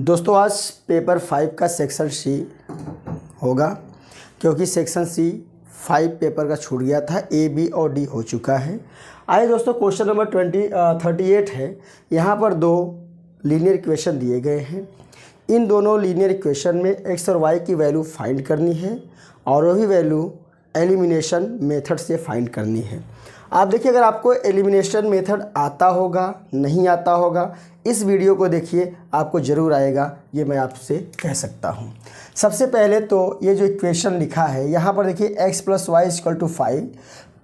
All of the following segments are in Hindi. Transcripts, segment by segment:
दोस्तों आज पेपर 5 का सेक्शन सी होगा, क्योंकि सेक्शन सी 5 पेपर का छूट गया था। ए बी और डी हो चुका है। आइए दोस्तों, क्वेश्चन नंबर 38 है। यहाँ पर दो लीनियर इक्वेशन दिए गए हैं। इन दोनों लीनियर इक्वेशन में एक्स और वाई की वैल्यू फाइंड करनी है और वही वैल्यू एलिमिनेशन मेथड से फाइंड करनी है। आप देखिए, अगर आपको एलिमिनेशन मेथड आता होगा नहीं आता होगा, इस वीडियो को देखिए, आपको ज़रूर आएगा, ये मैं आपसे कह सकता हूँ। सबसे पहले तो ये जो इक्वेशन लिखा है यहाँ पर देखिए, x + y = 5,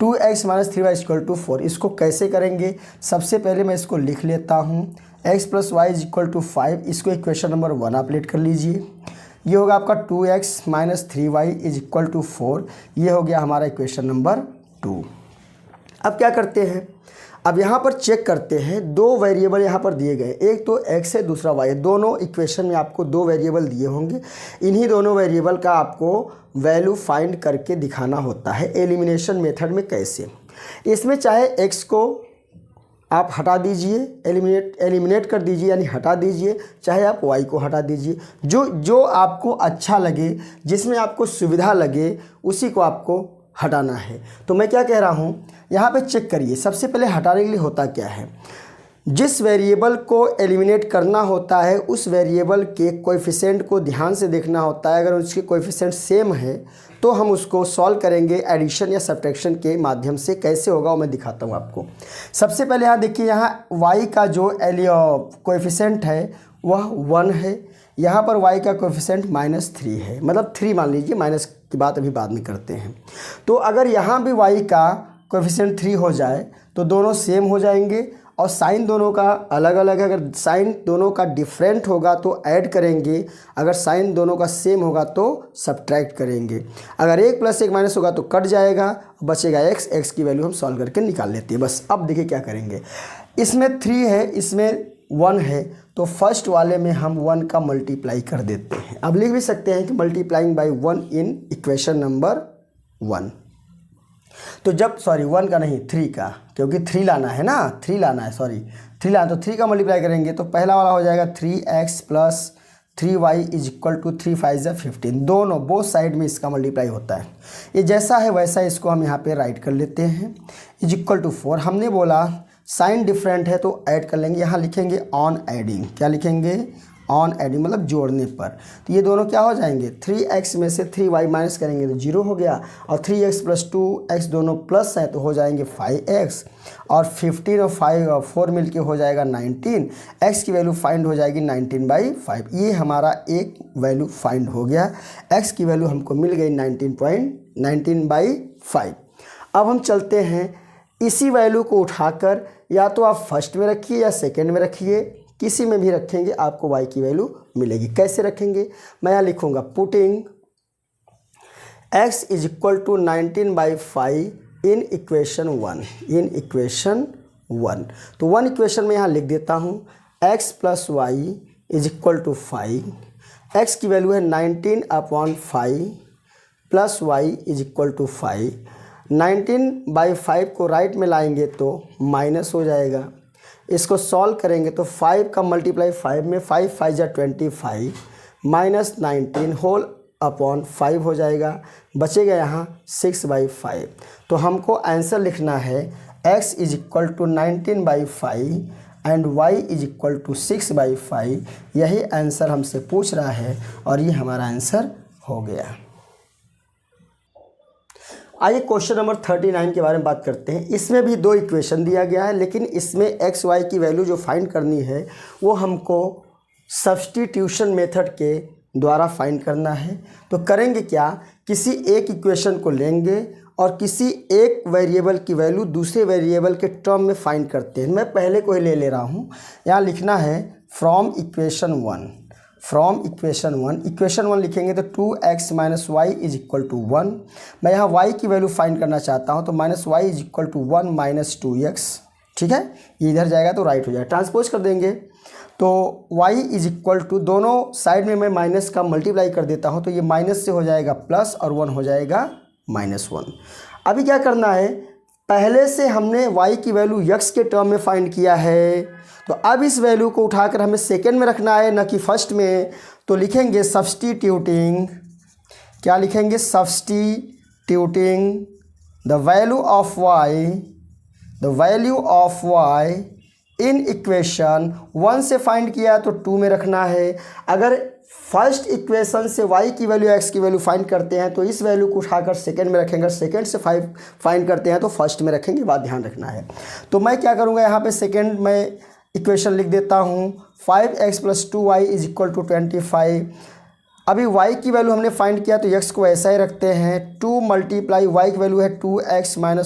2x - 3y = 4। इसको कैसे करेंगे? सबसे पहले मैं इसको लिख लेता हूँ। x + y = 5, इसको इक्वेशन नंबर 1 आप लेट कर लीजिए। ये होगा आपका 2x - 3y = 4। ये हो गया हमारा इक्वेशन नंबर 2। अब क्या करते हैं, अब यहाँ पर चेक करते हैं। दो वेरिएबल यहाँ पर दिए गए, एक तो x है, दूसरा y है। दोनों इक्वेशन में आपको दो वेरिएबल दिए होंगे। इन्हीं दोनों वेरिएबल का आपको वैल्यू फाइंड करके दिखाना होता है एलिमिनेशन मेथड में। कैसे? इसमें चाहे x को आप हटा दीजिए, एलिमिनेट कर दीजिए, यानी हटा दीजिए, चाहे आप y को हटा दीजिए। जो आपको अच्छा लगे, जिसमें आपको सुविधा लगे, उसी को आपको हटाना है। तो मैं क्या कह रहा हूँ, यहाँ पे चेक करिए। सबसे पहले हटाने के लिए होता क्या है, जिस वेरिएबल को एलिमिनेट करना होता है उस वेरिएबल के कोएफिशिएंट को ध्यान से देखना होता है। अगर उसके कोएफिशिएंट सेम है तो हम उसको सॉल्व करेंगे एडिशन या सब्ट्रैक्शन के माध्यम से। कैसे होगा वो मैं दिखाता हूँ आपको। सबसे पहले यहाँ देखिए, यहाँ y का जो कोएफिशिएंट है वह 1 है। यहाँ पर y का कोएफिशिएंट -3 है, मतलब 3 मान लीजिए, माइनस की बात अभी बाद में करते हैं। तो अगर यहाँ भी y का कोएफिशिएंट 3 हो जाए तो दोनों सेम हो जाएंगे, और साइन दोनों का अलग अलग है। अगर साइन दोनों का डिफरेंट होगा तो ऐड करेंगे, अगर साइन दोनों का सेम होगा तो सब्ट्रैक्ट करेंगे। अगर 1 + 1 - होगा तो कट जाएगा, बचेगा x की वैल्यू हम सॉल्व करके निकाल लेते हैं। बस अब देखिए क्या करेंगे। इसमें 3 है, इसमें 1 है, तो फर्स्ट वाले में हम 1 का मल्टीप्लाई कर देते हैं। अब लिख भी सकते हैं कि multiplying by 1 in equation number 1। तो जब 1 का नहीं 3 का, क्योंकि 3 लाना है ना, 3 लाना है, 3 लाना, तो 3 का मल्टीप्लाई करेंगे तो पहला वाला हो जाएगा 3x + 3y = 3 × 5 = 15। दोनों बोथ साइड में इसका मल्टीप्लाई होता है। ये जैसा है वैसा इसको हम यहाँ पे राइट कर लेते हैं। = 4 हमने बोला साइन डिफरेंट है तो ऐड कर लेंगे। यहाँ लिखेंगे ऑन एडिंग। क्या लिखेंगे? ऑन एडिंग, मतलब जोड़ने पर। तो ये दोनों क्या हो जाएंगे, 3x में से 3y माइनस करेंगे तो 0 हो गया, और 3x + 2x दोनों प्लस हैं तो हो जाएंगे 5x, और 15 और 5 और 4 मिलके हो जाएगा 19। x की वैल्यू फाइंड हो जाएगी 19/5। ये हमारा एक वैल्यू फाइंड हो गया। x की वैल्यू हमको मिल गई 19/5। अब हम चलते हैं, इसी वैल्यू को उठाकर या तो आप फर्स्ट में रखिए या सेकेंड में रखिए, किसी में भी रखेंगे आपको y की वैल्यू मिलेगी। कैसे रखेंगे? मैं यहाँ लिखूंगा पुटिंग x = 19/5 इन इक्वेशन 1। तो 1 इक्वेशन में यहाँ लिख देता हूँ x + y = 5। x की वैल्यू है 19/5 + y = 5। 19/5 को राइट में लाएंगे तो माइनस हो जाएगा। इसको सॉल्व करेंगे तो 5 का मल्टीप्लाई 5 में, 5 × 5 = 25 -19 होल अपॉन 5 हो जाएगा। बचेगा यहाँ 6/5। तो हमको आंसर लिखना है x = 19/5 एंड y = 6/5। यही आंसर हमसे पूछ रहा है और ये हमारा आंसर हो गया। आइए क्वेश्चन नंबर 39 के बारे में बात करते हैं। इसमें भी दो इक्वेशन दिया गया है, लेकिन इसमें x y की वैल्यू जो फाइंड करनी है वो हमको सब्स्टिट्यूशन मेथड के द्वारा फाइंड करना है। तो करेंगे क्या, किसी एक इक्वेशन को लेंगे और किसी एक वेरिएबल की वैल्यू दूसरे वेरिएबल के टर्म में फाइंड करते हैं। मैं पहले को ही ले रहा हूँ। यहाँ लिखना है फ्रॉम इक्वेशन 1। इक्वेशन 1 लिखेंगे तो 2x - y = 1। मैं यहाँ y की वैल्यू फाइंड करना चाहता हूँ, तो -y = 1 - 2x। ठीक है, ये इधर जाएगा तो राइट हो जाएगा। ट्रांसपोज कर देंगे तो y = दोनों साइड में मैं माइनस का मल्टीप्लाई कर देता हूँ, तो ये माइनस से हो जाएगा प्लस और 1 हो जाएगा -1। अभी क्या करना है, पहले से हमने y की वैल्यू x के टर्म में फाइंड किया है, तो अब इस वैल्यू को उठाकर हमें सेकेंड में रखना है, न कि फर्स्ट में। तो लिखेंगे सब्सटीट्यूटिंग, क्या लिखेंगे? Substituting the value of y in equation 1 से फाइंड किया तो 2 में रखना है। अगर फर्स्ट इक्वेशन से y की वैल्यू x की वैल्यू फाइंड करते हैं तो इस वैल्यू को उठाकर सेकंड में रखेंगे, सेकंड से 5 फाइंड करते हैं तो फर्स्ट में रखेंगे, बात ध्यान रखना है। तो मैं क्या करूँगा, यहाँ पे सेकंड में इक्वेशन लिख देता हूँ, 5x + 2y = 25। अभी y की वैल्यू हमने फाइंड किया तो x को ऐसा ही रखते हैं, 2 × y की वैल्यू है 2x - 1 =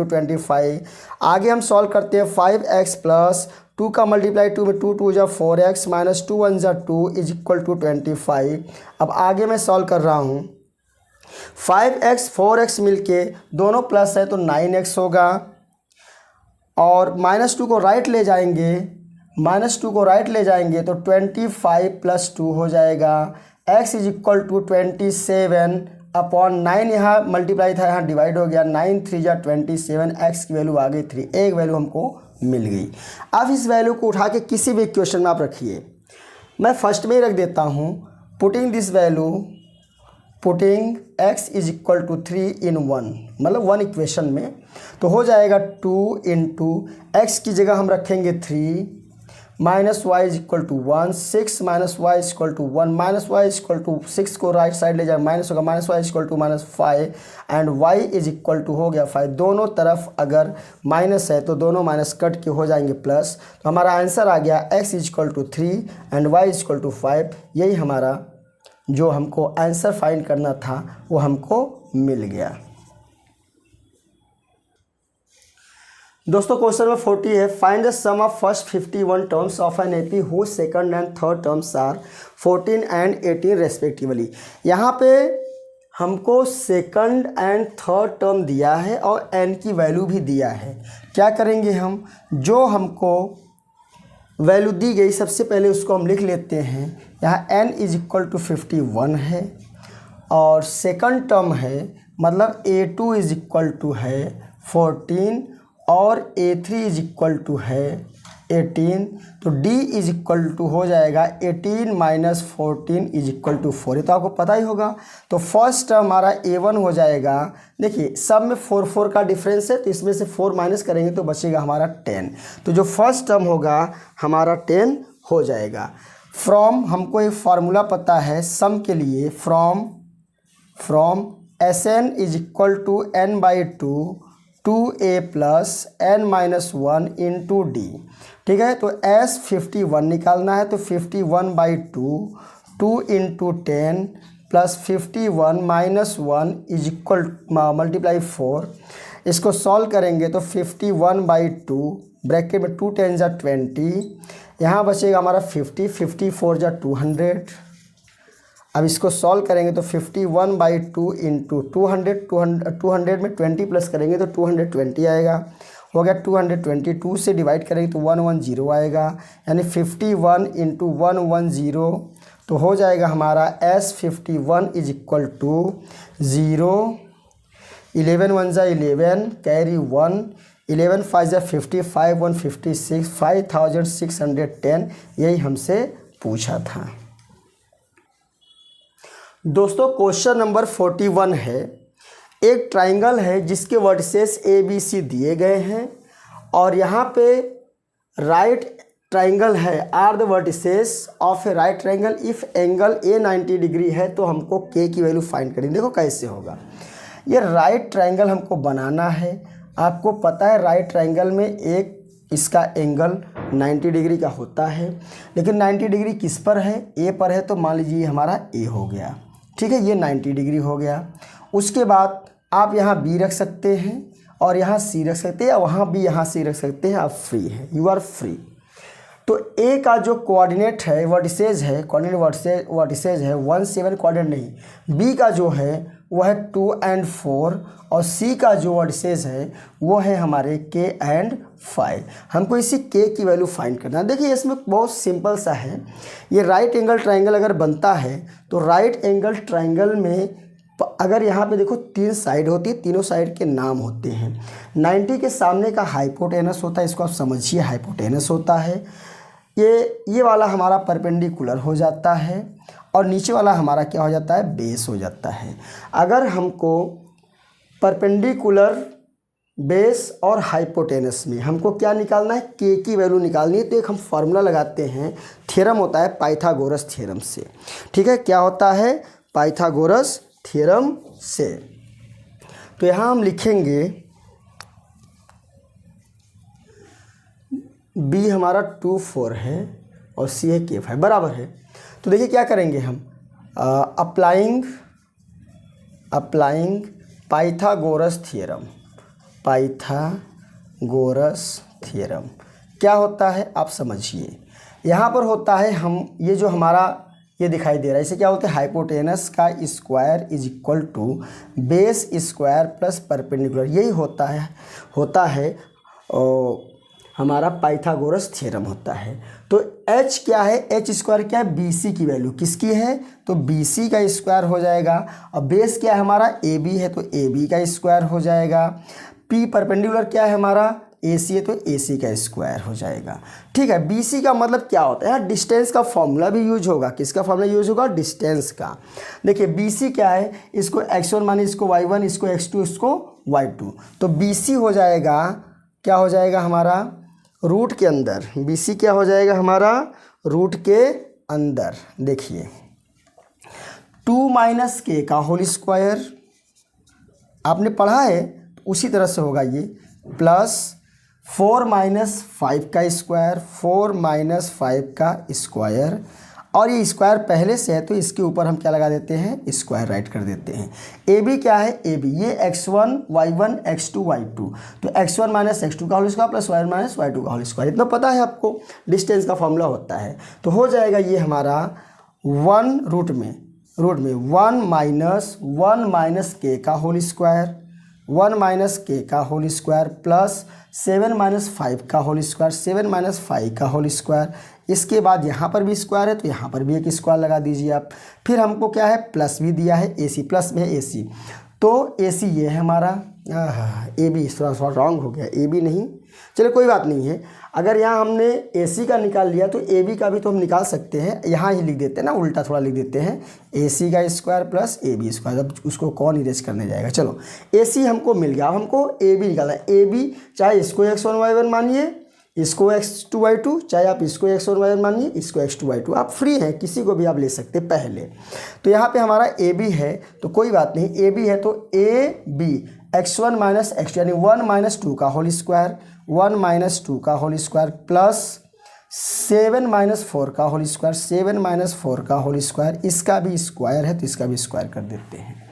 25। आगे हम सॉल्व करते हैं, 5x + 2 का मल्टीप्लाई 2 में 2 2 = 4x - 2 1 = 2 = 25। अब आगे मैं सॉल्व कर रहा हूँ, 5x 4x मिलके दोनों प्लस है तो 9x होगा, और -2 को राइट ले जाएंगे, तो 25 + 2 हो जाएगा। x = 27/9, यहाँ मल्टीप्लाई था, यहाँ डिवाइड हो गया, 9 3 = 27, x की वैल्यू आ गई 3, एक वैल्यू हमको मिल गई। अब इस वैल्यू को उठा के किसी भी इक्वेशन में आप रखिए, मैं फर्स्ट में ही रख देता हूँ, पुटिंग x = 3 in 1, मतलब 1 इक्वेशन में, तो हो जाएगा 2 × x की जगह हम रखेंगे 3, -y = 1, 6 - y = 1, -y = 6 को राइट साइड ले जाए, माइनस होगा, -y = -5 एंड y = हो गया 5। दोनों तरफ अगर माइनस है तो दोनों माइनस कट के हो जाएंगे प्लस, तो हमारा आंसर आ गया x = 3 एंड y = 5। यही हमारा जो हमको आंसर फाइंड करना था वो हमको मिल गया। दोस्तों क्वेश्चन नंबर 40 है, find the sum of first 51 terms of an AP whose second and third terms are 14 and 18 respectively. यहाँ पे हमको सेकंड एंड थर्ड टर्म दिया है और एन की वैल्यू भी दिया है। क्या करेंगे हम, जो हमको वैल्यू दी गई सबसे पहले उसको हम लिख लेते हैं। यहाँ n = 51 है और सेकंड टर्म है, मतलब a2 = है 14 और a3 = है 18, तो d = हो जाएगा 18 - 14 = 4। ये तो आपको पता ही होगा। तो फर्स्ट टर्म हमारा a1 हो जाएगा, देखिए सब में 4 4 का डिफरेंस है, तो इसमें से 4 माइनस करेंगे तो बचेगा हमारा 10। तो जो फर्स्ट टर्म होगा हमारा 10 हो जाएगा। फ्रॉम हमको एक फार्मूला पता है सम के लिए, from Sn = n/2 2a + n-1 × d। ठीक है, तो S 51 निकालना है, तो 51/2 2 × 10 + 51 - 1 मल्टीप्लाई 4। इसको सॉल्व करेंगे तो 51/2 ब्रैकेट में 2 10 = 20, यहाँ बचेगा हमारा 50, 54 = 200। अब इसको सॉल्व करेंगे तो 51/2 × 200 में 20 प्लस करेंगे तो 220 आएगा, हो गया 222 से डिवाइड करेंगे तो 110 आएगा, यानी 51 × 110, तो हो जाएगा हमारा S 51 = 0, 11 1 = 11, कैरी 1, 11 5 = 50, 5 1 56, 5610। यही हमसे पूछा था। दोस्तों क्वेश्चन नंबर 41 है, एक ट्राइंगल है जिसके वर्टिसेस ABC दिए गए हैं और यहाँ पे राइट ट्राइंगल है, are the vertices of a right triangle if angle A 90 degree है, तो हमको K की वैल्यू फाइंड करें। देखो कैसे होगा, ये राइट ट्राइंगल हमको बनाना है। आपको पता है राइट ट्राइंगल में एक इसका एंगल 90 डिग्री का होता है, लेकिन 90 डिग्री किस पर है, A पर है, तो मान लीजिए हमारा A हो गया। ठीक है, ये 90 डिग्री हो गया। उसके बाद आप यहाँ B रख सकते हैं और यहाँ C रख सकते हैं, वहाँ B यहाँ C रख सकते हैं, आप फ्री हैं, यू आर फ्री। तो A का जो कोऑर्डिनेट है, वर्टिसेज है, कोऑर्डिनेट वर्टिसेज है 1 7, कोऑर्डिनेट नहीं। B का जो है वो है 2 और 4 और C का जो वर्टिसेज है वो है हमारे K और 5। हमको इसी K की वैल्यू फाइंड करना है। देखिए इसमें बहुत सिंपल सा है, ये राइट एंगल ट्राइंगल अगर बनता है तो राइट एंगल ट्राइंगल में अगर यहाँ पे देखो 3 साइड होती है, तीनों साइड के नाम होते हैं। 90 के सामने का हाइपोटेनस होता है, इसको आप समझिए हाइपोटेनस होता है। ये वाला हमारा परपेंडिकुलर हो जाता है और नीचे वाला हमारा क्या हो जाता है, बेस हो जाता है। अगर हमको परपेंडिकुलर, बेस और हाइपोटेनस में हमको क्या निकालना है, के की वैल्यू निकालनी है, तो एक हम फार्मूला लगाते हैं, थ्योरम होता है पाइथागोरस थ्योरम से। ठीक है, क्या होता है, पाइथागोरस थ्योरम से। तो यहाँ हम लिखेंगे बी हमारा 2 4 है और सी है K 5 बराबर है। तो देखिए क्या करेंगे हम, applying Pythagoras theorem. Pythagoras theorem क्या होता है आप समझिए। यहाँ पर होता है हम ये जो हमारा ये दिखाई दे रहा है, इसे क्या बोलते हैं, हाइपोटेनस का square is equal to base square plus perpendicular. यही होता है हमारा पाइथागोरस थ्योरम होता है। तो h क्या है, h स्क्वायर क्या है, BC की वैल्यू किसकी है, तो BC का स्क्वायर हो जाएगा। और बेस क्या है हमारा, AB है तो AB का स्क्वायर हो जाएगा। P परपेंडिकुलर क्या है हमारा, AC है तो AC का स्क्वायर हो जाएगा। ठीक है, BC का मतलब क्या होता है, यहाँ डिस्टेंस का फॉर्मूला भी यूज होगा। किसका फॉर्मूला यूज होगा, डिस्टेंस का। देखिए BC क्या है, इसको x1 माने इसको y1, इसको x2 इसको y2। तो BC हो जाएगा, क्या हो जाएगा हमारा, रूट के अंदर। BC क्या हो जाएगा हमारा, रूट के अंदर। देखिए 2 माइनस के का होल स्क्वायर आपने पढ़ा है, तो उसी तरह से होगा ये, प्लस 4 माइनस 5 का स्क्वायर, 4 माइनस 5 का स्क्वायर। और ये स्क्वायर पहले से है तो इसके ऊपर हम क्या लगा देते हैं, स्क्वायर राइट कर देते हैं। AB क्या है, AB ये x1 y1 x2 y2, तो x1 माइनस x2 का whole square plus y1 minus y2 का होल स्क्वायर। इतना पता है आपको, डिस्टेंस का फॉर्मूला होता है। तो हो जाएगा ये हमारा 1 रूट में 1 माइनस के का होल स्क्वायर, 1 माइनस के का होल स्क्वायर प्लस 7 माइनस 5 का होल स्क्वायर, 7 माइनस 5 का होल स्क्वायर। इसके बाद यहाँ पर भी स्क्वायर है तो यहाँ पर भी एक स्क्वायर लगा दीजिए आप। फिर हमको क्या है, प्लस भी दिया है, AC प्लस में है AC, तो AC ये है हमारा। AB थोड़ा रॉन्ग हो गया, AB नहीं, चलिए कोई बात नहीं है। अगर यहाँ हमने AC का निकाल लिया तो AB का भी तो हम निकाल सकते हैं, यहाँ ही लिख देते हैं ना, उल्टा थोड़ा लिख देते हैं, AC का स्क्वायर प्लस AB स्क्वायर। अब उसको कौन इरेज करने जाएगा, चलो AC हमको मिल गया। अब हमको AB निकालना है। AB चाहे इसको x1 y1 मानिए, इसको x2 y2, चाहे आप इसको x1 y1 मानिए, इसको x2 y2, आप फ्री हैं, किसी को भी आप ले सकते पहले। तो यहाँ पे हमारा AB है तो कोई बात नहीं, AB है तो AB x1 माइनस x2 यानी 1 माइनस 2 का होल स्क्वायर, 1 माइनस 2 का होल स्क्वायर प्लस 7 माइनस 4 का होल स्क्वायर, 7 माइनस 4 का होल स्क्वायर। इसका भी स्क्वायर है तो इसका भी स्क्वायर कर देते हैं।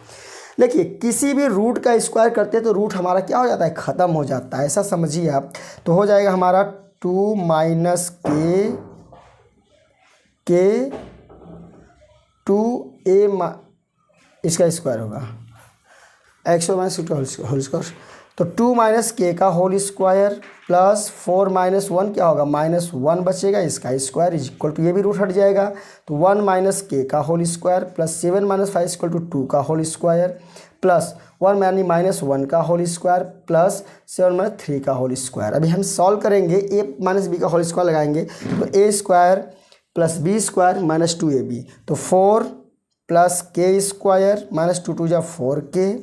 देखिए किसी भी रूट का स्क्वायर करते हैं तो रूट हमारा क्या हो जाता है, ख़त्म हो जाता है, ऐसा समझिए आप। तो हो जाएगा हमारा 2 माइनस के 2a इसका स्क्वायर होगा, x माइनस होल स्क्वायर। तो 2 माइनस के का होल स्क्वायर प्लस 4 माइनस 1 क्या होगा, माइनस 1 बचेगा, इसका स्क्वायर इज इक्वल टू, ये भी रूट हट जाएगा तो 1 माइनस के का whole square plus 7 minus 5 equal to 2 का होल स्क्वायर प्लस 1 यानी माइनस 1 का होल स्क्वायर प्लस 7 माइनस 3 का होल स्क्वायर। अभी हम सॉल्व करेंगे, a माइनस बी का होल स्क्वायर लगाएंगे तो a square plus b square minus 2ab, तो 4 प्लस के स्क्वायर माइनस 2 2 जा 4k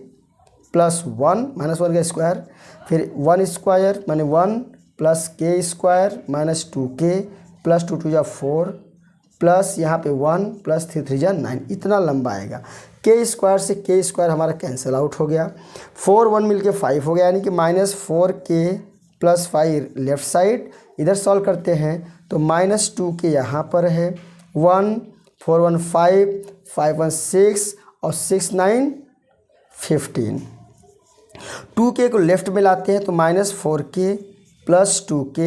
प्लस 1 माइनस 1 का स्क्वायर, फिर 1 स्क्वायर माने 1 प्लस के स्क्वायर माइनस 2k प्लस 2 2 जा 4 प्लस यहाँ पे 1 प्लस 3 3 जा 9, इतना लंबा आएगा। के स्क्वायर से के स्क्वायर हमारा कैंसिल आउट हो गया, 4 1 मिल के 5 हो गया, यानी कि minus 4k plus 5 left side इधर सॉल्व करते हैं तो माइनस 2k यहाँ पर है, 1 4 1 5 5 1 6 और 6 9 15। 2k को लेफ्ट में लाते हैं तो minus 4k plus 2k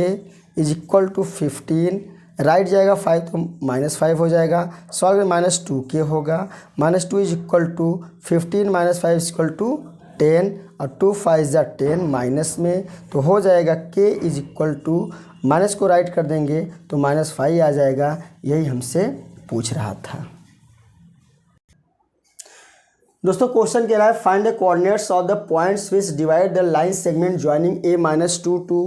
is equal to 15, right जाएगा 5 तो माइनस 5 हो जाएगा, सॉल्व में माइनस 2k होगा, minus 2 is equal to 15 minus 5 is equal to 10 और 2 5 जा 10 माइनस में, तो हो जाएगा k is equal to, minus को राइट कर देंगे तो माइनस 5 आ जाएगा। यही हमसे पूछ रहा था। दोस्तों क्वेश्चन कह रहा है find the coordinates of the points which divide the line segment joining a-2 to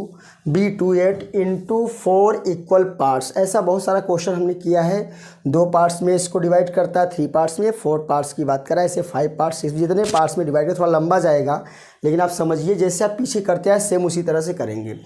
b28 into 4 equal parts. ऐसा बहुत सारा क्वेश्चन हमने किया है, 2 पार्ट्स में इसको डिवाइड करता है, 3 पार्ट्स में, 4 पार्ट्स की बात कर रहा है, ऐसे 5 पार्ट्स, जितने पार्ट्स में डिवाइड कर थोड़ा लंबा जाएगा, लेकिन आप समझिए जैसे आप पीछे करते हैं सेम उसी तरह से करेंगे।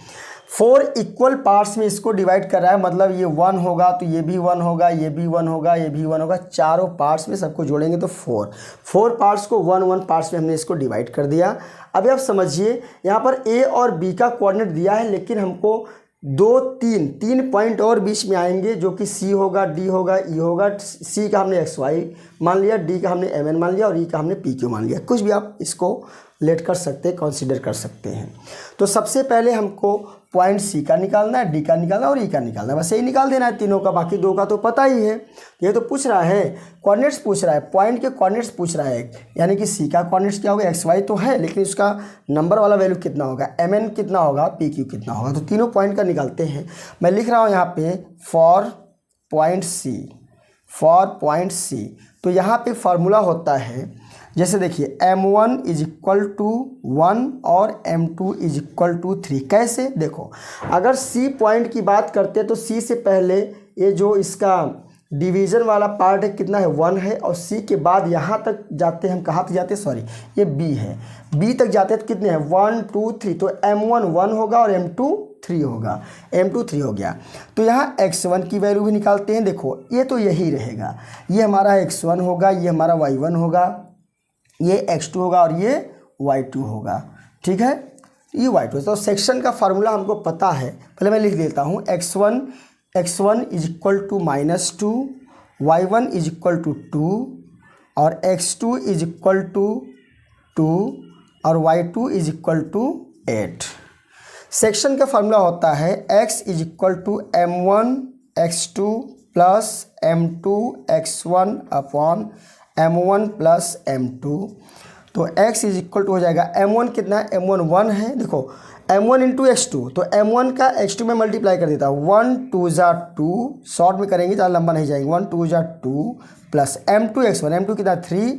4 इक्वल पार्ट्स में इसको डिवाइड कर रहा है, मतलब ये 1 होगा तो ये भी 1 होगा, ये भी 1 होगा, ये भी 1 होगा, चारों पार्ट्स में सबको जोड़ेंगे तो 4 पार्ट्स को 1 पार्ट्स में हमने इसको डिवाइड कर दिया। अभी आप समझिए यहाँ पर ए और बी का कोऑर्डिनेट दिया है, लेकिन हमको 3 पॉइंट और बीच में आएंगे जो कि सी होगा, डी होगा, ई होगा। सी का हमने एक्स वाई मान लिया, डी का हमने एम एन मान लिया और ई का हमने पी क्यू मान लिया। कुछ भी आप इसको लेट कर सकते हैं, कंसीडर कर सकते हैं। तो सबसे पहले हमको पॉइंट सी का निकालना है, डी का निकालना है और ई का निकालना है, बस यही निकाल देना है तीनों का, बाकी 2 का तो पता ही है। ये तो पूछ रहा है कोऑर्डिनेट्स पूछ रहा है, पॉइंट के कोऑर्डिनेट्स पूछ रहा है, यानी कि सी का कोऑर्डिनेट्स क्या होगा, एक्स वाई तो है, लेकिन उसका नंबर वाला वैल्यू कितना होगा, एम एन कितना होगा, पी क्यू कितना होगा। तो तीनों पॉइंट का निकालते हैं। मैं लिख रहा हूँ यहाँ पे फॉर पॉइंट सी, तो यहाँ पे फार्मूला होता है, जैसे देखिए m1 इज इक्वल टू 1 और m2 इज इक्वल टू 3। कैसे, देखो अगर C पॉइंट की बात करते हैं तो C से पहले ये जो इसका डिवीज़न वाला पार्ट है कितना है, 1 है, और C के बाद यहाँ तक जाते हैं हम, कहाँ तक जाते हैं, सॉरी ये B है, B तक जाते हैं तो कितने हैं 1 2 3, तो m1 1 होगा और m2 3 होगा, m2 3 हो गया। तो यहाँ x1 की वैल्यू भी निकालते हैं। देखो ये तो यही रहेगा, ये हमारा x1 होगा, ये हमारा y1 होगा, ये x2 होगा और ये y2 होगा, ठीक है, ये y2। तो सेक्शन का फार्मूला हमको पता है, पहले मैं लिख देता हूँ। x1 is equal to -2, y1 is equal to 2 और x2 इज इक्वल टू 2 और y2 is equal to 8। Section का फार्मूला होता है x is equal to m1 x2 plus m2 x1 upon m1 plus m2। तो x इज इक्वल टू हो जाएगा m1 कितना है, m1 1 है, देखो m1 इंटू x2, तो m1 का x2 में मल्टीप्लाई कर देता हूँ, 1 2 जा 2, शॉर्ट में करेंगे ज़्यादा लंबा नहीं जाएंगे, 1 2 जा 2 प्लस m2 x1, m2 कितना 3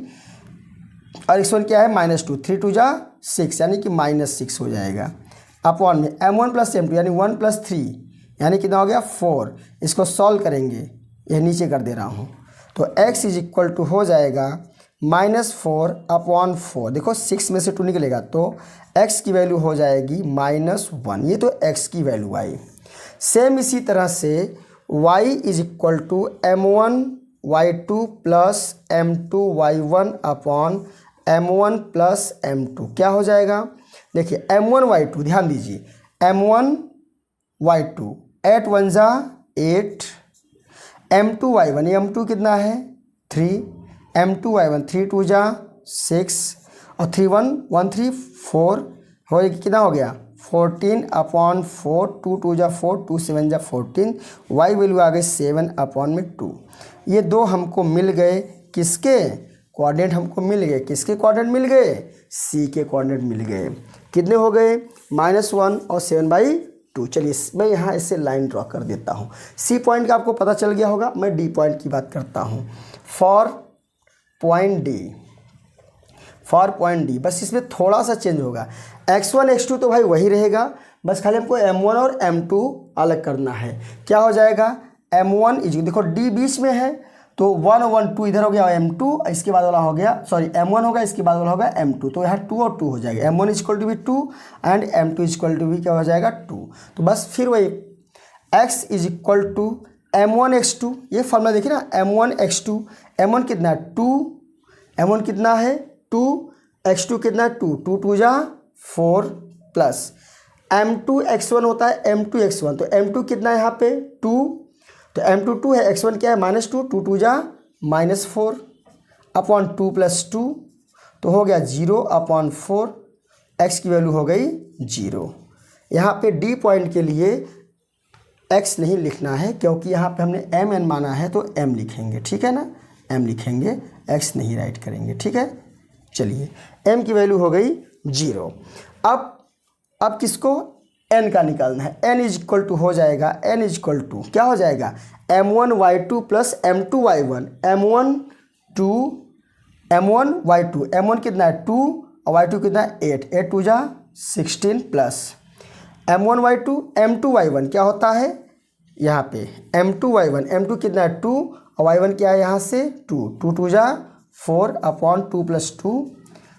और x1 क्या है -2, 3 2 जा 6 यानी कि -6 हो जाएगा, अपॉन में m1 प्लस m2 यानी 1 प्लस 3 यानी कितना हो गया 4। इसको सॉल्व करेंगे, यह नीचे कर दे रहा हूँ, तो x इज इक्वल टू हो जाएगा -4 अपॉन 4। देखो 6 में से 2 निकलेगा तो x की वैल्यू हो जाएगी -1, ये तो x की वैल्यू आई। सेम इसी तरह से y is equal to m1 y2 plus m2 y1 upon m1 plus m2, क्या हो जाएगा, देखिए m1 y2, ध्यान दीजिए m1 y2, 8 1 जा 8, m2 y1, ये m2 कितना है 3, m2 y1 3 2 जा 6 और 3 1 1 3 4 हो, कितना हो गया 14 अपॉन 4, 2 2 जा 4, 2 7 जा 14, y वैल्यू आ गई 7 अपॉन में 2। ये 2 हमको मिल गए, किसके कोऑर्डिनेट हमको मिल गए, किसके कोऑर्डिनेट मिल गए, C के कोऑर्डिनेट मिल गए। कितने हो गए -1 और 7/2। चलिए मैं यहाँ इससे लाइन ड्रॉ कर देता हूँ। C पॉइंट का आपको पता चल गया होगा, मैं D पॉइंट की बात करता हूँ। फॉर पॉइंट D, बस इसमें थोड़ा सा चेंज होगा, x1 x2 तो भाई वही रहेगा, बस खाली हमको m1 और m2 अलग करना है। क्या हो जाएगा m1 इज, देखो D बीच में है तो 1 1 2 इधर हो गया m2, इसके बाद वाला हो गया, सॉरी m1 होगा, इसके बाद वाला होगा m2, तो यहाँ 2 और 2 हो जाएगा, m1 इज इक्वल टू भी 2 and m2 is equal to भी क्या हो जाएगा 2। तो बस फिर वही x is equal to m1 x2, ये फॉर्मूला देखिए ना, m1 x2, m1 कितना है 2, m1 कितना है 2, x2 कितना है 2, 2 2 जा 4 प्लस m2 x1 होता है m2 x1, तो m2 कितना है यहाँ पे 2, तो m2 2 है, x1 क्या है -2, 2 2 जा -4 अपॉन 2 प्लस 2, तो हो गया 0 अपॉन 4, x की वैल्यू हो गई 0। यहाँ पे D पॉइंट के लिए x नहीं लिखना है क्योंकि यहाँ पे हमने mn माना है तो m लिखेंगे, ठीक है ना, m लिखेंगे, x नहीं राइट करेंगे, ठीक है। चलिए m की वैल्यू हो गई 0। अब किसको n का निकालना है, n इज इक्वल टू हो जाएगा, n इज इक्वल टू क्या हो जाएगा m1 y2 plus m2 y1, m1 2 M1 M1 कितना है 2 और Y2 कितना है 8, 8 2 जा 16 प्लस M1 M2 Y1 क्या होता है यहाँ पे M2 Y1, M2 कितना है 2 और Y1 क्या है यहाँ से 2, 2 2 जा 4 अपॉन 2 + 2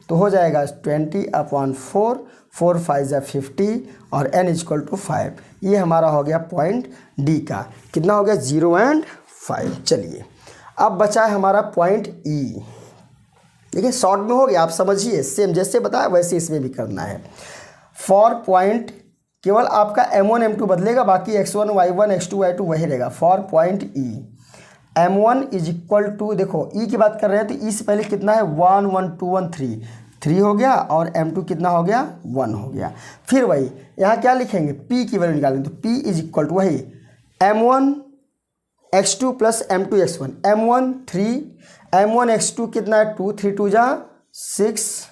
तो हो जाएगा 20/4, 4 5 जा 50 और n = 5। ये हमारा हो गया पॉइंट डी का। कितना हो गया 0 और 5। चलिए अब बचा है हमारा पॉइंट ई। देखिए शॉर्ट में हो गया, आप समझिए, सेम जैसे बताया वैसे इसमें भी करना है। फॉर पॉइंट केवल आपका M1 M2 बदलेगा, बाकी x1 y1 x2 y2 वही रहेगा। फॉर पॉइंट ई M1 = देखो ई की बात कर रहे हैं तो ई से पहले कितना है 1 1 2 1 3 हो गया और M2 कितना हो गया 1 हो गया। फिर वही यहाँ क्या लिखेंगे P की वैल्यू निकालेंगे तो P = वही M1 x2 + M2 x1, M1 3 M1 x2 कितना है 2 3 2 जा 6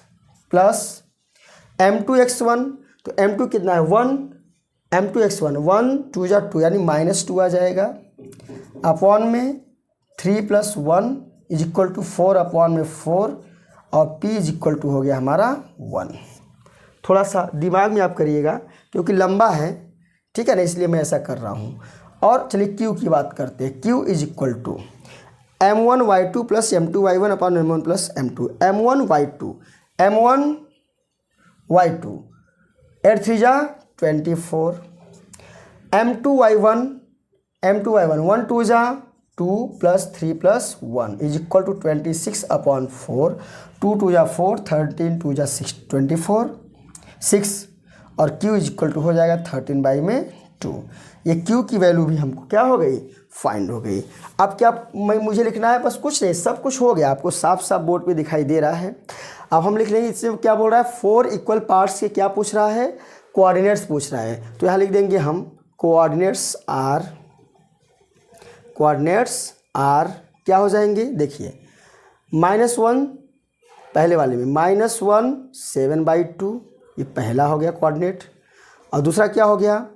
प्लस M2 x1 तो M2 कितना है 1, M2 x1 1 2 जा 2 यानी -2 आ जाएगा अपॉन में 3 + 1 = 4 अपॉन में 4 और P = हो गया हमारा 1। थोड़ा सा दिमाग में आप करिएगा क्योंकि लंबा है, ठीक है ना, इसलिए मैं ऐसा कर रहा हूँ। और चलिए Q की बात करते हैं। Q = M1 Y2 + M2 Y1 upon M1 + M2, M1 Y2 8 3 जा 24, M2 Y1 1 2 जा 2 + 3 + 1 = 26/4, 2 2 जा 4 13 2 जा 6 24 6 और Q = हो जाएगा 13/2। ये Q की वैल्यू भी हमको क्या हो गई फाइंड हो गई। अब क्या मुझे लिखना है, बस कुछ नहीं, सब कुछ हो गया, आपको साफ साफ बोर्ड पे दिखाई दे रहा है। अब हम लिख लेंगे इससे क्या बोल रहा है 4 इक्वल पार्ट्स के क्या पूछ रहा है कोऑर्डिनेट्स पूछ रहा है। तो यहाँ लिख देंगे हम कोऑर्डिनेट्स आर क्या हो जाएंगे, देखिए -1 पहले वाले में -1 7/2 ये पहला हो गया कोऑर्डिनेट, और दूसरा क्या हो गया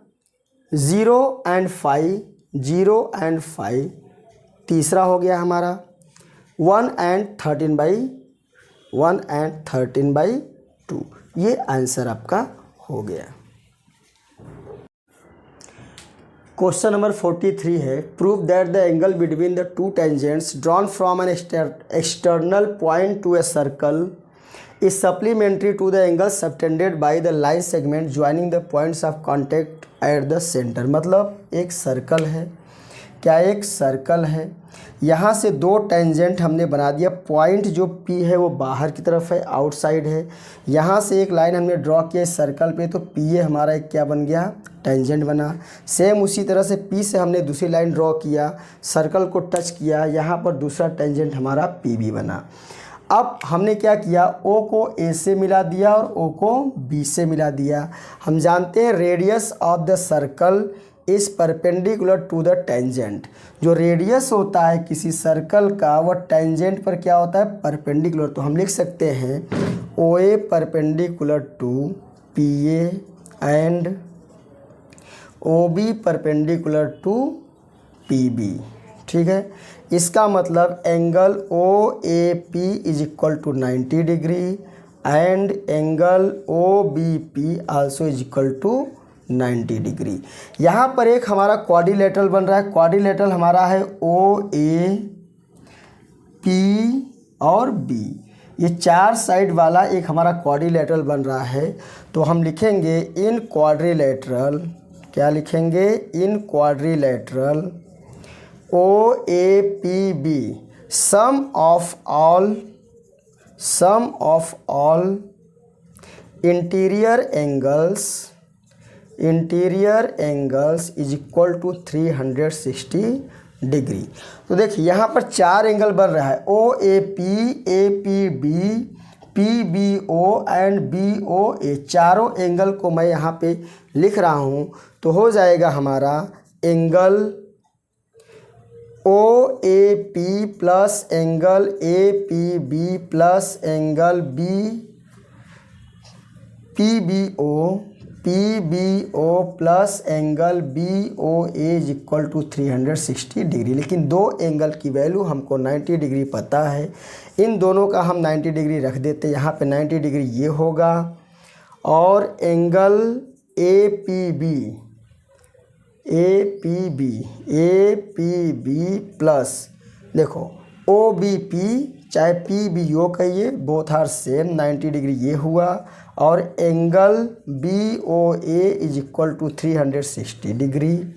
0 और 5 तीसरा हो गया हमारा 1 और 13/2। ये आंसर आपका हो गया। क्वेश्चन नंबर 43 है prove that the angle between the two tangents drawn from an external point two a circle is supplementary to the angle subtended by the line segment joining the points of contact at the center। मतलब एक सर्कल है, क्या एक सर्कल है, यहाँ से दो टेंजेंट हमने बना दिया, पॉइंट जो P है वो बाहर की तरफ है, आउटसाइड है, यहाँ से एक लाइन हमने ड्रॉ किया इस सर्कल पे तो P ए हमारा एक क्या बन गया टेंजेंट बना। सेम उसी तरह से P से हमने दूसरी लाइन ड्रॉ किया, सर्कल को टच किया, यहाँ पर दूसरा टेंजेंट हमारा PB बना। अब हमने क्या किया O को A से मिला दिया और O को B से मिला दिया। हम जानते हैं radius of the circle is perpendicular to the tangent. जो रेडियस होता है किसी सर्कल का वह टेंजेंट पर क्या होता है परपेंडिकुलर। तो हम लिख सकते हैं OA perpendicular to PA and OB perpendicular to PB। ठीक है, इसका मतलब एंगल OAP = 90 डिग्री एंड एंगल OBP आल्सो = 90 डिग्री। यहाँ पर एक हमारा क्वाड्रिलेटरल बन रहा है, क्वाड्रिलेटरल हमारा है OAP और B, ये चार साइड वाला एक हमारा क्वाड्रिलेटरल बन रहा है। तो हम लिखेंगे इन क्वाड्रिलेटरल, क्या लिखेंगे इन quadrilateral OAPB sum of all interior angles is equal to 360 degree. तो देखिए यहाँ पर चार एंगल बन रहा है OAP, APB, PBO and BOA। चारों एंगल को मैं यहाँ पे लिख रहा हूँ तो हो जाएगा हमारा angle OAP plus angle APB plus angle PBO P B O plus angle B O A is equal to 360 degree. लेकिन दो एंगल की वैल्यू हमको 90 डिग्री पता है, इन दोनों का हम 90 डिग्री रख देते हैं। यहाँ पे 90 डिग्री ये होगा और angle A P B plus देखो ओ बी पी चाहे पी बी ओ कहिए, बोथ आर सेम 90 डिग्री ये हुआ और angle B O A is equal to 360 degree.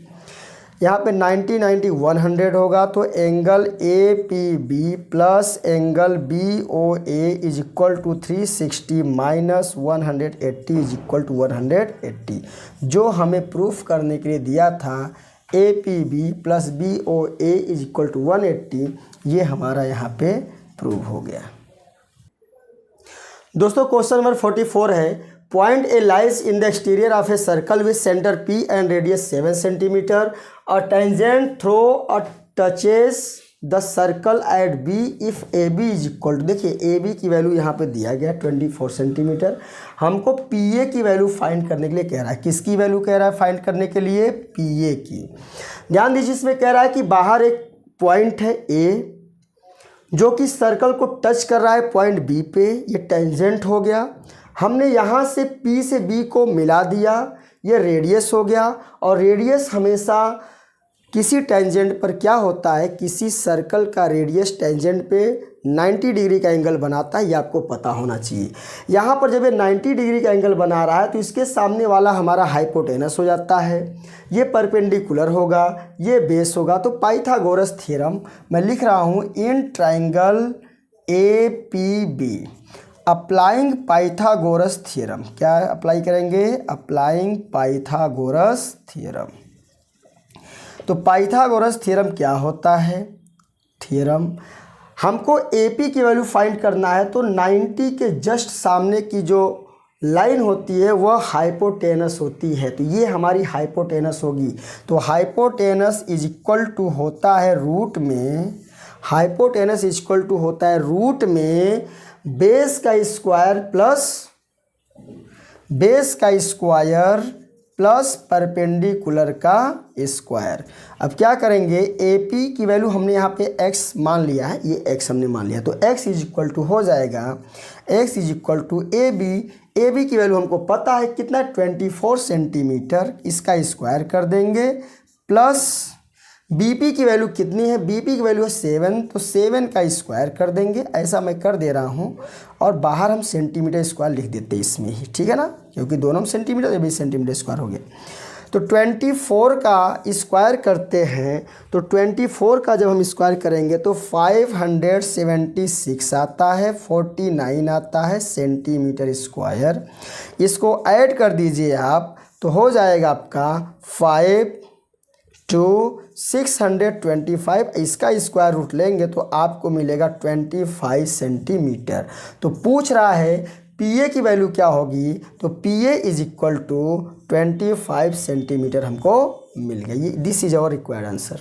यहाँ पे 90 90 100 होगा तो angle A P B plus angle B O A is equal to 360 minus 180 is equal to 180। जो हमें प्रूफ करने के लिए दिया था ए P B plus B O A is equal to 180, ये हमारा यहाँ पे प्रूव हो गया। दोस्तों क्वेश्चन नंबर 44 है, point A lies in the exterior of a circle with centre P and radius 7 centimetre. A tangent through A touches the circle at B if A B is equal to, देखिए ए बी की वैल्यू यहाँ पे दिया गया 24 सेंटीमीटर। हमको पी ए की वैल्यू फाइंड करने के लिए कह रहा है। किसकी वैल्यू कह रहा है फाइंड करने के लिए? पी ए की। ध्यान दीजिए, इसमें कह रहा है कि बाहर एक पॉइंट है ए जो कि सर्कल को टच कर रहा है पॉइंट बी पे, ये टेंजेंट हो गया। हमने यहाँ से पी से बी को मिला दिया, ये रेडियस हो गया। और रेडियस हमेशा किसी टेंजेंट पर क्या होता है, किसी सर्कल का रेडियस टेंजेंट पे 90 डिग्री का एंगल बनाता है, ये आपको पता होना चाहिए। यहाँ पर जब ये 90 डिग्री का एंगल बना रहा है तो इसके सामने वाला हमारा हाइपोटेनस हो जाता है, ये परपेंडिकुलर होगा, ये बेस होगा। तो पाइथागोरस थ्योरम मैं लिख रहा हूँ, in triangle A P B applying Pythagoras theorem. क्या अप्लाई करेंगे? Applying Pythagoras theorem. तो पाइथागोरस थ्योरम क्या होता है? थ्योरम हमको AP की वैल्यू फाइंड करना है, तो 90 के जस्ट सामने की जो लाइन होती है वह हाइपोटेनस होती है, तो ये हमारी हाइपोटेनस होगी। तो हाइपोटेनस इज इक्वल टू होता है रूट में, हाइपोटेनस इज इक्वल टू होता है रूट में बेस का स्क्वायर प्लस परपेंडिकुलर का स्क्वायर। अब क्या करेंगे, AP की वैल्यू हमने यहाँ पे x मान लिया है, ये x हमने मान लिया, तो x इज इक्वल टू हो जाएगा x is equal to AB की वैल्यू हमको पता है कितना, 24 सेंटीमीटर, इसका स्क्वायर कर देंगे प्लस BP की वैल्यू कितनी है, BP की वैल्यू है 7, तो 7 का स्क्वायर कर देंगे। ऐसा मैं कर दे रहा हूँ और बाहर हम सेंटीमीटर स्क्वायर लिख देते हैं इसमें ही, ठीक है ना, क्योंकि दोनों में सेंटीमीटर, ये भी सेंटीमीटर स्क्वायर हो गया। तो 24 का स्क्वायर करते हैं, तो 24 का जब हम स्क्वायर करेंगे तो 576 आता है, 49 आता है सेंटीमीटर स्क्वायर। इसको ऐड कर दीजिए आप, तो हो जाएगा आपका 5 to 625, इसका स्क्वायर रूट लेंगे तो आपको मिलेगा 25 सेंटीमीटर। तो पूछ रहा है PA की वैल्यू क्या होगी, तो PA is equal to 25 centimetre हमको मिल गया। ये this is our required answer.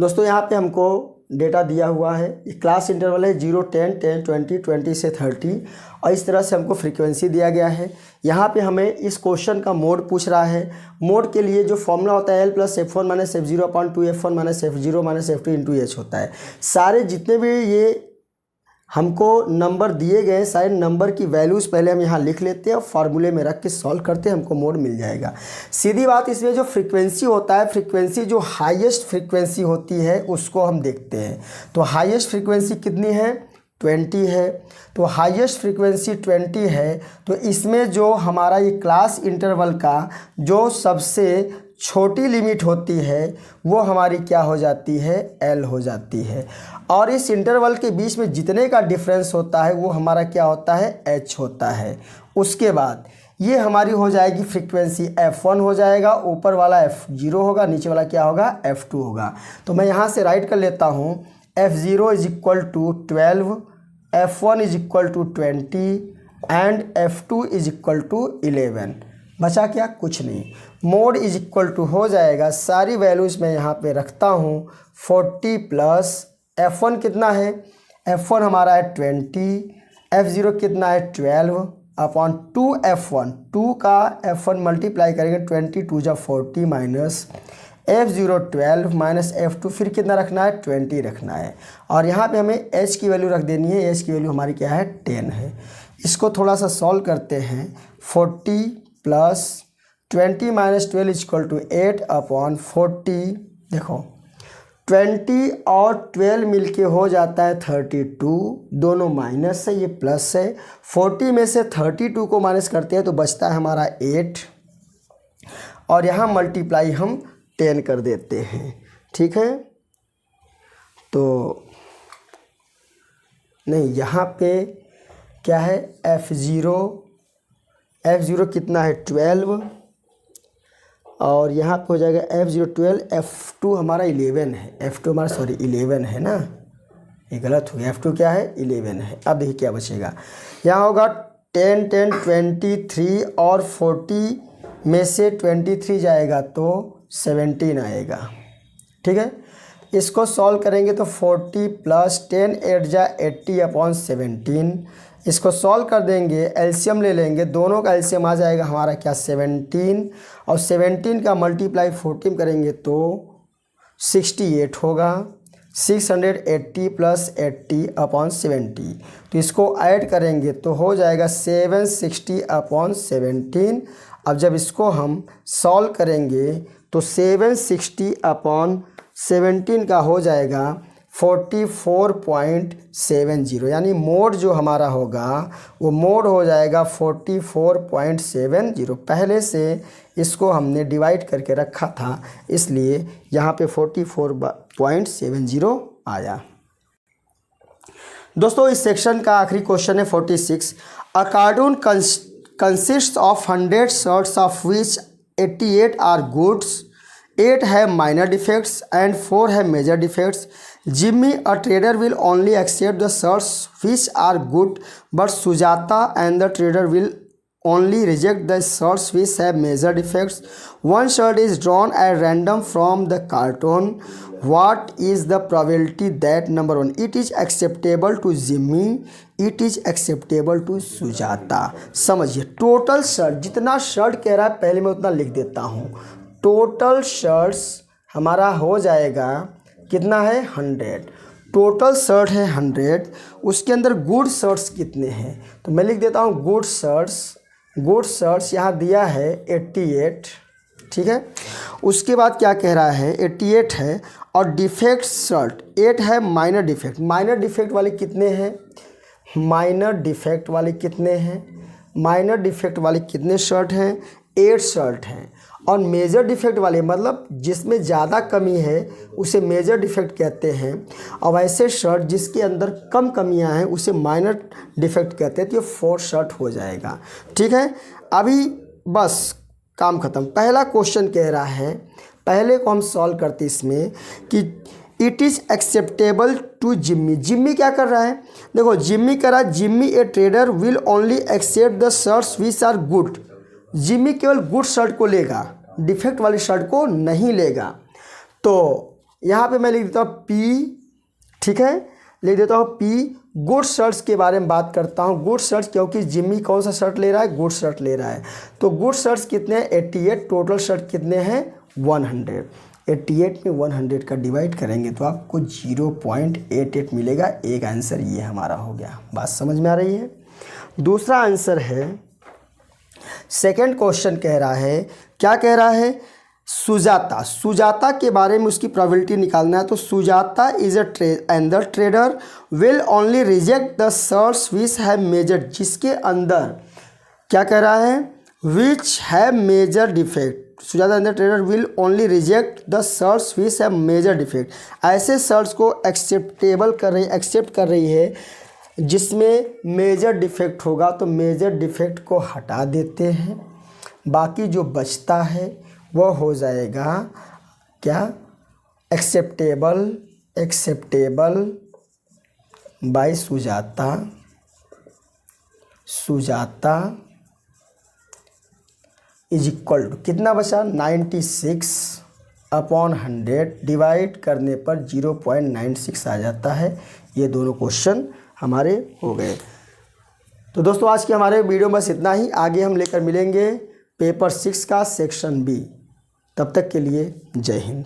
दोस्तों यहाँ पे हमको डेटा दिया हुआ है, ये क्लास इंटरवल है 0 10 10 20 20 से 30, और इस तरह से हमको फ्रीक्वेंसी दिया गया है। यहाँ पे हमें इस क्वेश्चन का मोड पूछ रहा है। मोड के लिए जो फॉर्मूला होता है L plus F1 minus F0 upon 2 F1 minus F0 minus F2 into H होता है। सारे जितने भी ये हमको नंबर दिए गए, सारे नंबर की वैल्यूज़ पहले हम यहाँ लिख लेते हैं और फार्मूले में रख के सॉल्व करते हैं, हमको मोड मिल जाएगा। सीधी बात, इसमें जो फ्रीक्वेंसी होता है, फ्रीक्वेंसी जो हाईएस्ट फ्रीक्वेंसी होती है उसको हम देखते हैं। तो हाईएस्ट फ्रीक्वेंसी कितनी है? 20 है। तो हाईएस्ट फ्रीक्वेंसी 20 है, तो इसमें जो हमारा ये क्लास इंटरवल का जो सबसे छोटी लिमिट होती है वो हमारी क्या हो जाती है? L हो जाती है। और इस इंटरवल के बीच में जितने का डिफरेंस होता है वो हमारा क्या होता है? H होता है। उसके बाद ये हमारी हो जाएगी फ्रीक्वेंसी F1 हो जाएगा, ऊपर वाला F0 होगा, नीचे वाला क्या होगा? F2 होगा। तो मैं यहाँ से राइट कर लेता हूँ, F0 is equal to 12, F1 is equal to 20 and F2 is equal to 11। बचा क्या? कुछ नहीं। मोड इज इक्वल टू हो जाएगा, सारी वैल्यूज़ मैं यहाँ पे रखता हूँ, 40 प्लस F1 कितना है? F1 हमारा है 20, F0 कितना है? 12, अपॉन 2f1, 2 का f1 मल्टीप्लाई करेंगे 22 जा 40 माइनस f0 12 माइनस f2 फिर कितना रखना है 20 रखना है। और यहाँ पे हमें h की वैल्यू रख देनी है, h की वैल्यू हमारी क्या है 10 है। इसको थोड़ा सा सॉल्व करते हैं। 40 plus 20 minus 12 equal to 8 upon 40। देखो 20 और 12 मिलके हो जाता है 32, दोनों माइनस है, ये प्लस है। 40 में से 32 को माइनस करते हैं तो बचता है हमारा 8 और यहाँ मल्टीप्लाई हम 10 कर देते हैं। ठीक है, तो नहीं यहाँ पे क्या है f0 कितना है 12 और यहाँ पे हो जाएगा f0 12, f2 हमारा 11 है, f2 हमारा 11 है ना, ये गलत हो गया, f2 क्या है 11 है। अब देखिए क्या बचेगा, यहाँ होगा 10 10 23 और 40 में से 23 जाएगा तो 17 आएगा। ठीक है, इसको सॉल्व करेंगे तो 40 प्लस 10 8 जा 80 अपॉन 17। इसको सॉल्व कर देंगे, एलसीएम ले लेंगे, दोनों का एलसीएम आ जाएगा हमारा क्या 17 और 17 का मल्टीप्लाई 14 करेंगे तो 68 होगा। 680 प्लस 80 अपॉन 70, तो इसको ऐड करेंगे तो हो जाएगा 760 अपॉन 17। अब जब इसको हम सॉल्व करेंगे तो 760 अपॉन 17 का हो जाएगा 44.70, यानी मोड जो हमारा होगा वो मोड हो जाएगा 44.70। पहले से इसको हमने डिवाइड करके रखा था इसलिए यहाँ पे 44.70 आया। दोस्तों इस सेक्शन का आखिरी क्वेश्चन है 46। अ cartoon consists of 100 shirts of which 88 are goods, 8 have minor defects and 4 have major defects. Jimmy, a trader, will only accept the shirts which are good, but Sujata and the trader will only reject the shirts which have major defects. One shirt is drawn at random from the cartoon. What is the probability that number 1 it is acceptable to Jimmy, it is acceptable to Sujata? समझिए, टोटल शर्ट, जितना शर्ट कह रहा है पहले मैं उतना लिख देता हूँ। टोटल शर्ट्स हमारा हो जाएगा कितना है 100, टोटल शर्ट है 100, उसके अंदर गुड शर्ट्स कितने हैं तो मैं लिख देता हूँ गुड शर्ट्स यहाँ दिया है 88। ठीक है, उसके बाद क्या कह रहा है 88 है और डिफेक्ट शर्ट 8 है। माइनर डिफेक्ट वाले कितने हैं, माइनर डिफेक्ट वाले कितने शर्ट हैं 8 शर्ट हैं। और मेजर डिफेक्ट वाले मतलब जिसमें ज़्यादा कमी है उसे मेजर डिफेक्ट कहते हैं, और ऐसे शर्ट जिसके अंदर कम कमियां हैं उसे माइनर डिफेक्ट कहते हैं। तो ये 4 शर्ट हो जाएगा। ठीक है, अभी बस काम ख़त्म। पहला क्वेश्चन कह रहा है, पहले को हम सॉल्व करते इसमें कि it is acceptable to Jimmy. Jimmy क्या कर रहा है, देखो जिम्मी कह रहा है Jimmy a trader will only accept the shirts which are good. Jimmy केवल गुड शर्ट को लेगा, डिफेक्ट वाली शर्ट को नहीं लेगा। तो यहाँ पे मैं लिख देता हूँ पी। ठीक है, लिख देता हूँ पी। गुड शर्ट्स के बारे में बात करता हूँ। गुड शर्ट्स क्योंकि जिम्मी कौन सा शर्ट ले रहा है, गुड शर्ट ले रहा है। तो गुड शर्ट्स कितने हैं 88, टोटल शर्ट कितने हैं 100। 88 में 100 का डिवाइड करेंगे तो आपको 0.88 मिलेगा। एक आंसर ये हमारा हो गया। बात समझ में आ रही है। दूसरा आंसर है, सेकंड क्वेश्चन कह रहा है, क्या कह रहा है सुजाता के बारे में उसकी प्रोबेबिलिटी निकालना है। तो Sujata is a and the trader will only reject the shirts which have major, जिसके अंदर क्या कह रहा है which have major defect. Sujata and the trader will only reject the shirts which have major defect. ऐसे शर्ट्स को एक्सेप्ट कर रही है जिसमें मेजर डिफेक्ट होगा, तो मेजर डिफेक्ट को हटा देते हैं। बाकी जो बचता है वो हो जाएगा क्या acceptable by Sujata is equal to कितना बचा 96 अपॉन 100 डिवाइड करने पर 0.96 आ जाता है। ये दोनों क्वेश्चन हमारे हो गए। तो दोस्तों आज के हमारे वीडियो में बस इतना ही। आगे हम लेकर मिलेंगे पेपर 6 का सेक्शन बी। तब तक के लिए जय हिंद।